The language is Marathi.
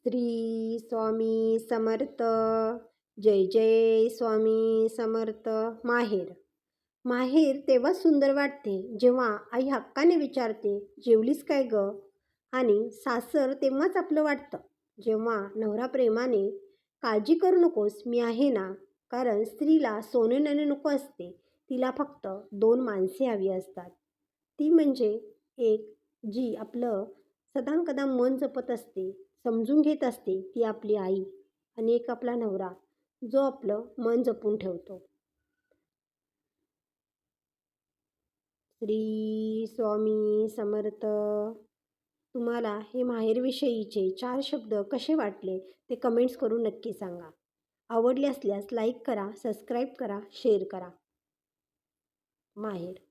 श्री स्वामी समर्थ. जय जय स्वामी समर्थ. माहेर. माहेर तेव्हा सुंदर वाटते जेव्हा आई हक्काने विचारते, जेवलीस काय ग? आणि सासर तेव्हाच आपलं वाटतं जेव्हा नवरा प्रेमाने, काळजी करू नकोस मी आहे ना. कारण स्त्रीला सोने नाणे नको असते, तिला फक्त 2 माणसे हवी असतात. ती म्हणजे एक जी आपलं सदानकदा मन जपत असते, समजून घेत असते, ती आपली आई. आणि एक आपला नवरा जो आपलं मन जपून ठेवतो. श्री स्वामी समर्थ. तुम्हाला हे माहेरविषयीचे 4 शब्द कसे वाटले ते कमेंट्स करून नक्की सांगा. आवडले असल्यास लाईक करा, सबस्क्राईब करा, शेअर करा. माहेर.